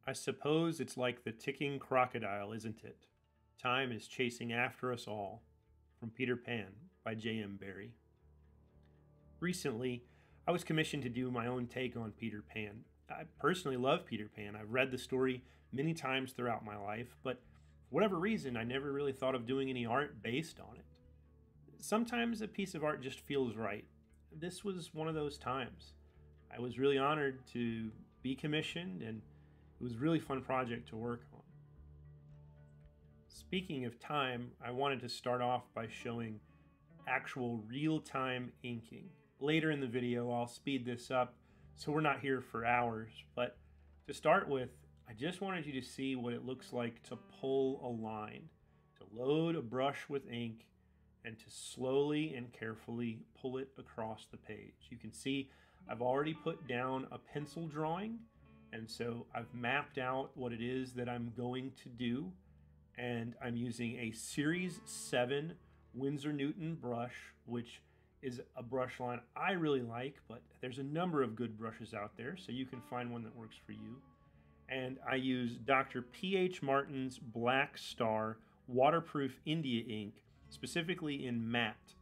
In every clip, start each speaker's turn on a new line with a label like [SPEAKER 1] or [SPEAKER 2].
[SPEAKER 1] I suppose it's like the ticking crocodile, isn't it? Time is chasing after us all. From Peter Pan by J.M. Barrie. Recently, I was commissioned to do my own take on Peter Pan. I personally love Peter Pan. I've read the story many times throughout my life, but for whatever reason, I never really thought of doing any art based on it. Sometimes a piece of art just feels right. This was one of those times. I was really honored to be commissioned, and it was a really fun project to work on. Speaking of time, I wanted to start off by showing actual real-time inking. Later in the video, I'll speed this up so we're not here for hours, but to start with, I just wanted you to see what it looks like to pull a line, to load a brush with ink, and to slowly and carefully pull it across the page. You can see I've already put down a pencil drawing, and so I've mapped out what it is that I'm going to do, and I'm using a Series 7 Winsor Newton brush, which is a brush line I really like, but there's a number of good brushes out there, so you can find one that works for you. And I use Dr. P.H. Martin's Black Star waterproof India ink, specifically in matte.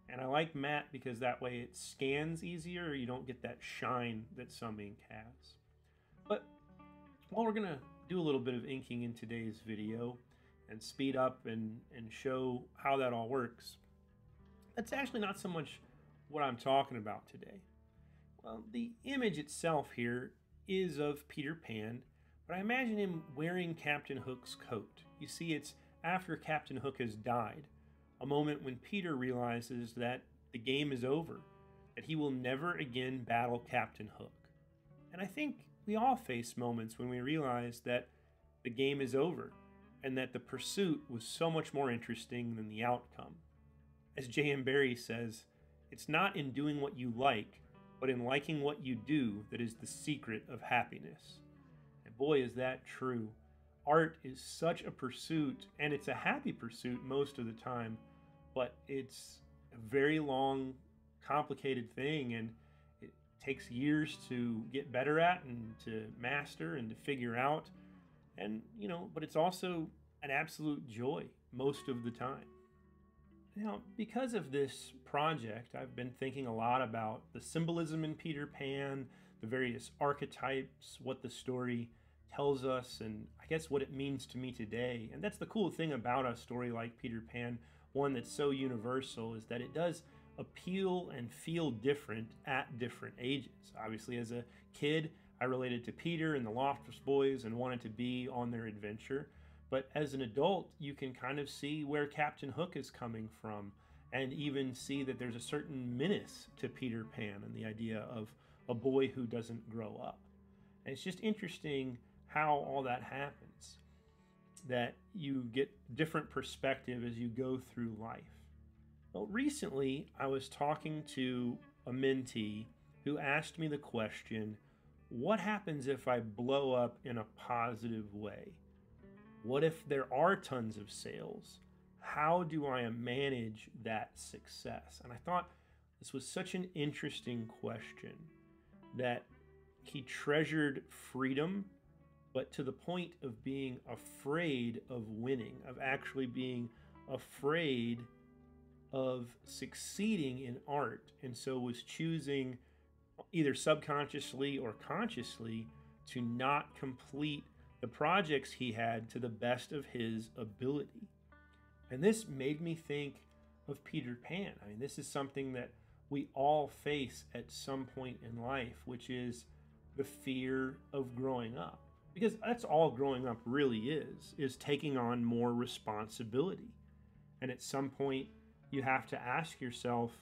[SPEAKER 1] And I like matte because that way it scans easier, you don't get that shine that some ink has. But while we're gonna do a little bit of inking in today's video and speed up and show how that all works, that's actually not so much what I'm talking about today. Well, the image itself here is of Peter Pan, but I imagine him wearing Captain Hook's coat. You see, it's after Captain Hook has died, a moment when Peter realizes that the game is over, that he will never again battle Captain Hook. And I think we all face moments when we realize that the game is over and that the pursuit was so much more interesting than the outcome. As J.M. Barrie says, it's not in doing what you like, but in liking what you do that is the secret of happiness. And boy, is that true. Art is such a pursuit, and it's a happy pursuit most of the time, but it's a very long, complicated thing, and it takes years to get better at and to master and to figure out. And, but it's also an absolute joy most of the time. Now, because of this project, I've been thinking a lot about the symbolism in Peter Pan, the various archetypes, what the story tells us, and I guess what it means to me today. And that's the cool thing about a story like Peter Pan, one that's so universal, is that it does appeal and feel different at different ages. Obviously, as a kid, I related to Peter and the Loftus Boys and wanted to be on their adventure. But as an adult, you can kind of see where Captain Hook is coming from, and even see that there's a certain menace to Peter Pan and the idea of a boy who doesn't grow up. And it's just interesting how all that happens, that you get different perspective as you go through life. Well, recently I was talking to a mentee who asked me the question, what happens if I blow up in a positive way? What if there are tons of sales? How do I manage that success? And I thought this was such an interesting question, that he treasured freedom, but to the point of being afraid of winning, of actually being afraid of succeeding in art, and so was choosing either subconsciously or consciously to not complete the projects he had to the best of his ability. And this made me think of Peter Pan. I mean, this is something that we all face at some point in life, which is the fear of growing up. Because that's all growing up really is taking on more responsibility. And at some point, you have to ask yourself,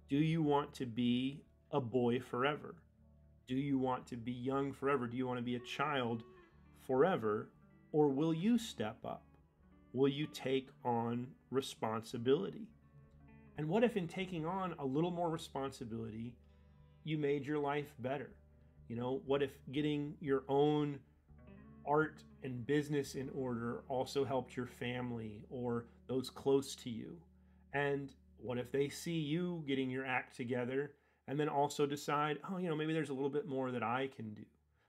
[SPEAKER 1] do you want to be a boy forever? Do you want to be young forever? Do you want to be a child forever? Or will you step up? Will you take on responsibility? And what if in taking on a little more responsibility, you made your life better? What if getting your own art and business in order also helped your family or those close to you? And what if they see you getting your act together and then also decide, maybe there's a little bit more that I can do?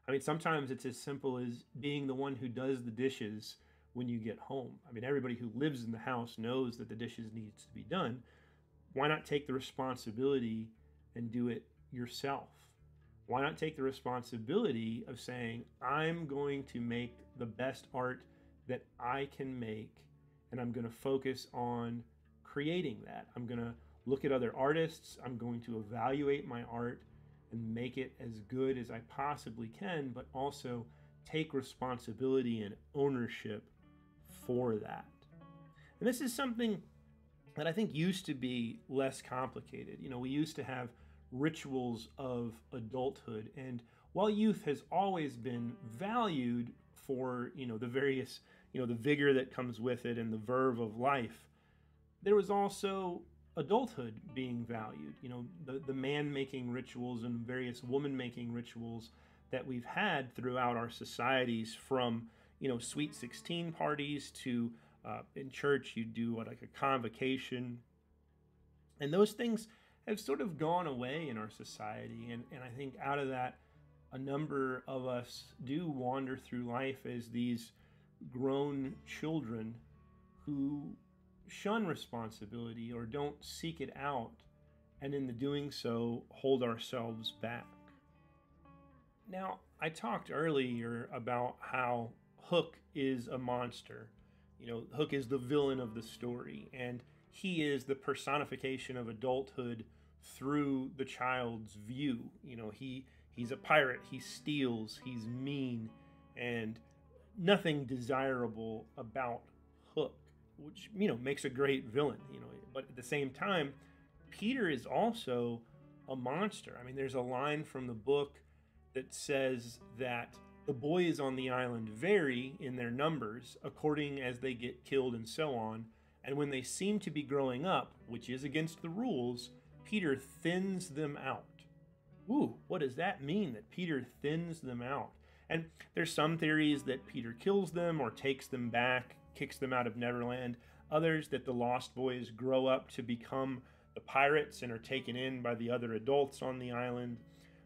[SPEAKER 1] I mean, sometimes it's as simple as being the one who does the dishes when you get home. I mean, everybody who lives in the house knows that the dishes needs to be done. Why not take the responsibility and do it yourself? Why not take the responsibility of saying, I'm going to make the best art that I can make, and I'm going to focus on creating that. I'm going to look at other artists. I'm going to evaluate my art and make it as good as I possibly can, but also take responsibility and ownership for that. And this is something that I think used to be less complicated. You know, we used to have rituals of adulthood, and while youth has always been valued for, the various, the vigor that comes with it and the verve of life, there was also adulthood being valued. The man making rituals and various woman making rituals that we've had throughout our societies, from sweet 16 parties to in church you do like a convocation, and those things have sort of gone away in our society, and I think out of that a number of us do wander through life as these grown children who shun responsibility or don't seek it out, and in the doing so hold ourselves back. Now, I talked earlier about how Hook is a monster. Hook is the villain of the story, and he is the personification of adulthood through the child's view. He's a pirate, he steals, he's mean, and nothing desirable about Hook, which makes a great villain. But at the same time, Peter is also a monster. I mean, there's a line from the book that says that the boys on the island vary in their numbers according as they get killed and so on, and when they seem to be growing up, which is against the rules, Peter thins them out. Ooh, what does that mean, that Peter thins them out? And there's some theories that Peter kills them or takes them back, kicks them out of Neverland. Others that the Lost Boys grow up to become the pirates and are taken in by the other adults on the island.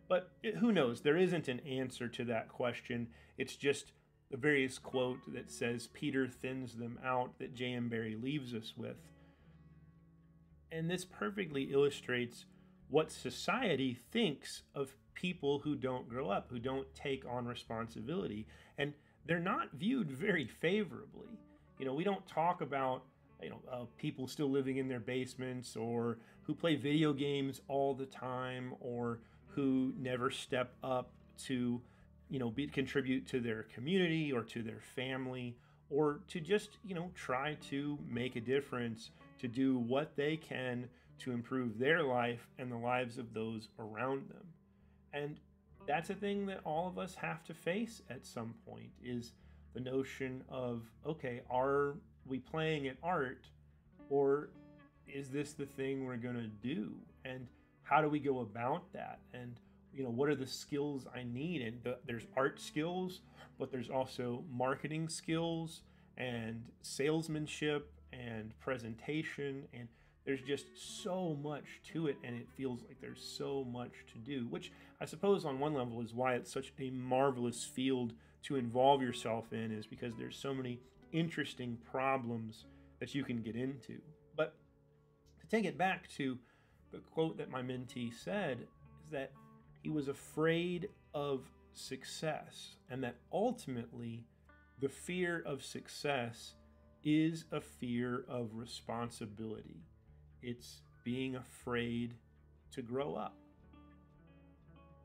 [SPEAKER 1] But who knows? There isn't an answer to that question. It's just the various quote that says Peter thins them out that J.M. Barrie leaves us with. And this perfectly illustrates what society thinks of people who don't grow up, who don't take on responsibility. And they're not viewed very favorably. We don't talk about people still living in their basements, or who play video games all the time, or who never step up to contribute to their community or to their family, or to just try to make a difference, to do what they can to improve their life and the lives of those around them. And that's a thing that all of us have to face at some point, is the notion of, okay, are we playing at art, or is this the thing we're going to do? And how do we go about that? And what are the skills I need? And there's art skills, but there's also marketing skills and salesmanship and presentation, and there's just so much to it, and it feels like there's so much to do, which I suppose on one level is why it's such a marvelous field to involve yourself in, is because there's so many interesting problems that you can get into. But to take it back to the quote that my mentee said, is that he was afraid of success, and that ultimately the fear of success is a fear of responsibility. It's being afraid to grow up.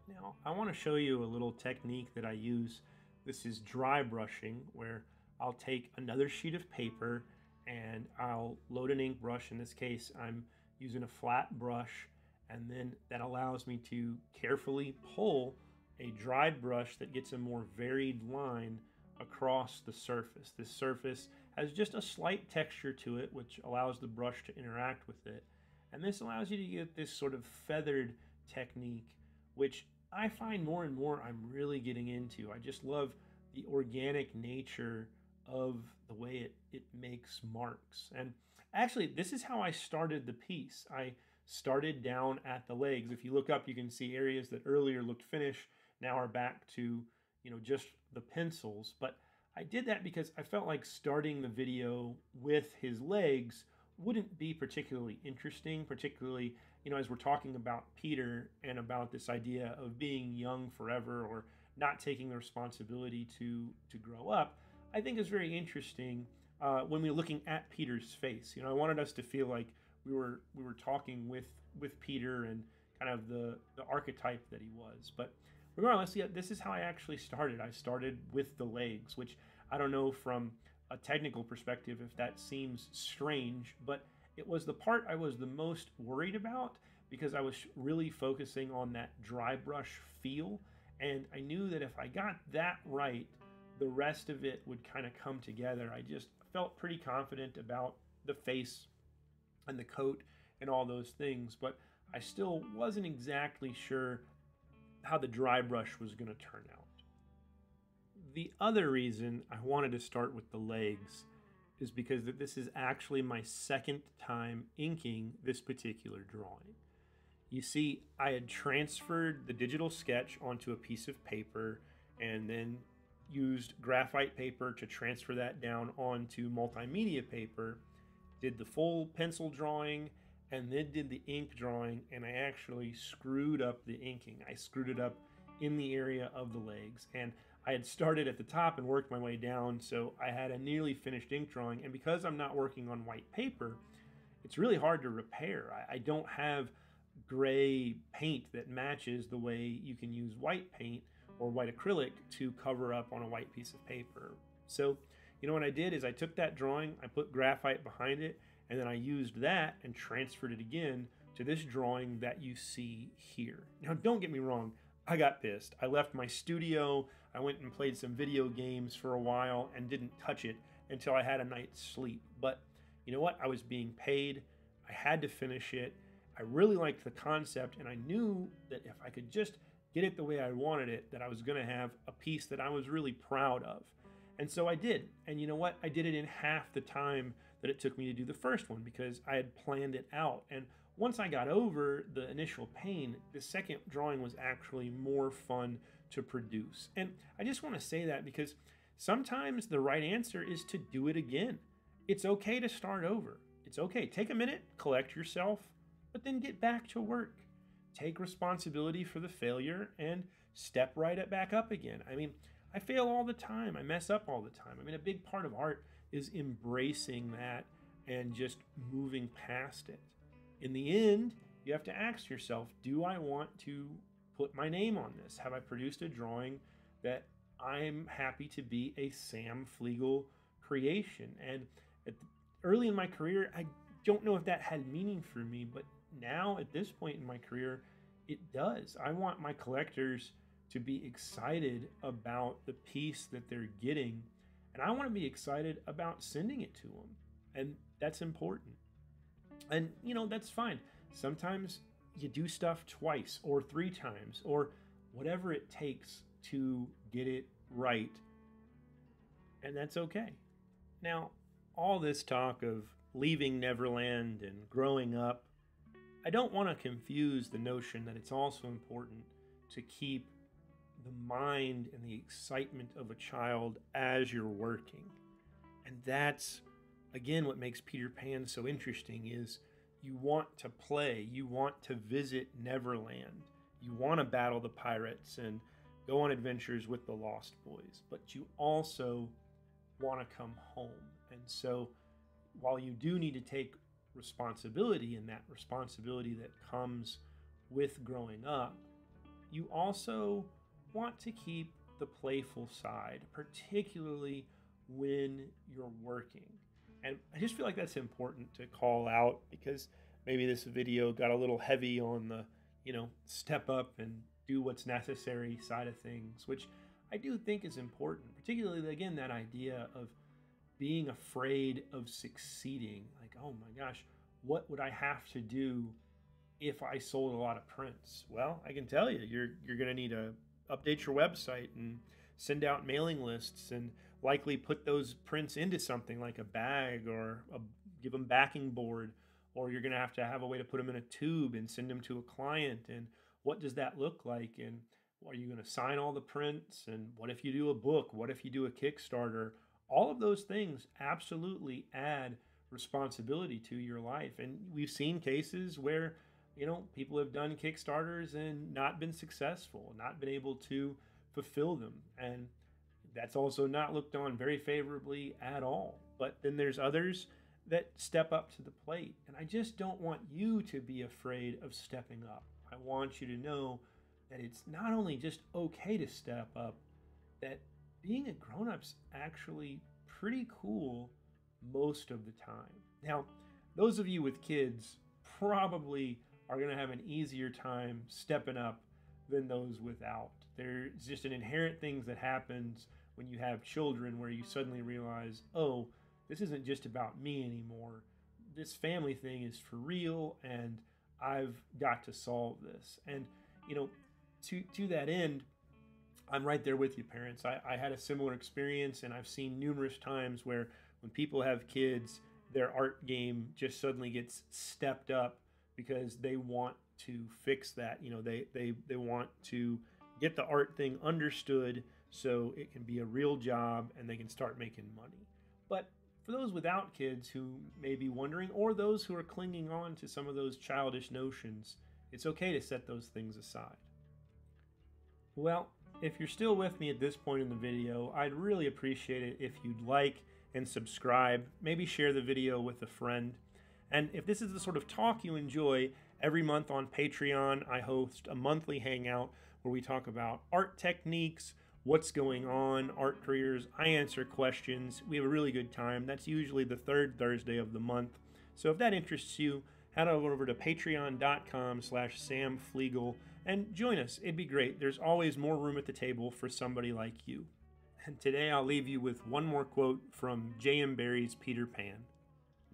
[SPEAKER 1] Now, I want to show you a little technique that I use. This is dry brushing, where I'll take another sheet of paper and I'll load an ink brush. In this case, I'm using a flat brush, and then that allows me to carefully pull a dried brush that gets a more varied line across the surface. This surface has just a slight texture to it, which allows the brush to interact with it. And this allows you to get this sort of feathered technique, which I find more and more I'm really getting into. I just love the organic nature of the way it makes marks. And actually, this is how I started the piece. I started down at the legs. If you look up, you can see areas that earlier looked finished now are back to just the pencils. But I did that because I felt like starting the video with his legs wouldn't be particularly interesting, particularly, as we're talking about Peter and about this idea of being young forever or not taking the responsibility to grow up. I think is very interesting when we're looking at Peter's face. I wanted us to feel like we were talking with Peter and kind of the archetype that he was. But regardless, yeah, this is how I actually started. I started with the legs, which I don't know from a technical perspective if that seems strange, but it was the part I was the most worried about because I was really focusing on that dry brush feel. And I knew that if I got that right, the rest of it would kind of come together. I just felt pretty confident about the face and the coat and all those things, but I still wasn't exactly sure how the dry brush was going to turn out. The other reason I wanted to start with the legs is because this is actually my second time inking this particular drawing. You see, I had transferred the digital sketch onto a piece of paper and then used graphite paper to transfer that down onto multimedia paper, did the full pencil drawing, and then did the ink drawing, and I actually screwed up the inking. I screwed it up in the area of the legs, and I had started at the top and worked my way down, so I had a nearly finished ink drawing, and because I'm not working on white paper, it's really hard to repair. I don't have gray paint that matches the way you can use white paint or white acrylic to cover up on a white piece of paper. So, what I did is I took that drawing, I put graphite behind it, and then I used that and transferred it again to this drawing that you see here. Now, don't get me wrong, I got pissed. I left my studio, I went and played some video games for a while and didn't touch it until I had a night's sleep. But you know what? I was being paid, I had to finish it. I really liked the concept, and I knew that if I could just get it the way I wanted it, that I was going to have a piece that I was really proud of. And so I did. And you know what? I did it in half the time that it took me to do the first one because I had planned it out. And once I got over the initial pain, the second drawing was actually more fun to produce. And I just want to say that because sometimes the right answer is to do it again. It's okay to start over. It's okay. Take a minute, collect yourself, but then get back to work. Take responsibility for the failure and step right back up again. I mean, I fail all the time. I mess up all the time. I mean, a big part of art is embracing that and just moving past it. In the end, you have to ask yourself, do I want to put my name on this? Have I produced a drawing that I'm happy to be a Sam Flegal creation? And early in my career, I don't know if that had meaning for me, but now at this point in my career, it does. I want my collectors to be excited about the piece that they're getting, and I want to be excited about sending it to them, and that's important. And that's fine. Sometimes you do stuff twice or 3 times or whatever it takes to get it right, and that's okay. Now, all this talk of leaving Neverland and growing up, I don't want to confuse the notion that it's also important to keep the mind and the excitement of a child as you're working. And that's, again, what makes Peter Pan so interesting is you want to play, you want to visit Neverland, you want to battle the pirates and go on adventures with the Lost Boys, but you also want to come home. And so while you do need to take responsibility, and that responsibility that comes with growing up, you also want to keep the playful side, particularly when you're working. And I just feel like that's important to call out because maybe this video got a little heavy on the, step up and do what's necessary side of things, which I do think is important, particularly, again, that idea of being afraid of succeeding. Like, oh my gosh, what would I have to do if I sold a lot of prints? Well, I can tell you, you're going to need to update your website and send out mailing lists and likely put those prints into something like a bag or give them backing board, or you're going to have a way to put them in a tube and send them to a client. And what does that look like? And Are you going to sign all the prints? And what if you do a book? What if you do a Kickstarter? All of those things absolutely add responsibility to your life. And we've seen cases where, people have done Kickstarters and not been successful, not been able to fulfill them. And that's also not looked on very favorably at all. But then there's others that step up to the plate. And I just don't want you to be afraid of stepping up. I want you to know that it's not only just okay to step up, that being a grown-up's actually pretty cool most of the time. Now, those of you with kids probably are going to have an easier time stepping up than those without. There's just an inherent things that happens when you have children where you suddenly realize, oh, this isn't just about me anymore. This family thing is for real, and I've got to solve this. And, to that end, I'm right there with you, parents. I had a similar experience, and I've seen numerous times where when people have kids, their art game just suddenly gets stepped up because they want to fix that. They want to get the art thing understood so it can be a real job and they can start making money. But for those without kids who may be wondering, or those who are clinging on to some of those childish notions, it's okay to set those things aside. Well, if you're still with me at this point in the video, I'd really appreciate it if you'd like and subscribe, maybe share the video with a friend. And if this is the sort of talk you enjoy, every month on Patreon, I host a monthly hangout where we talk about art techniques, what's going on, art careers. I answer questions. We have a really good time. That's usually the third Thursday of the month. So if that interests you, head over to patreon.com/SamFlegal and join us. It'd be great. There's always more room at the table for somebody like you. And today I'll leave you with one more quote from J.M. Barrie's Peter Pan.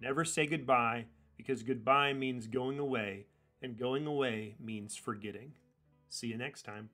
[SPEAKER 1] Never say goodbye, because goodbye means going away, and going away means forgetting. See you next time.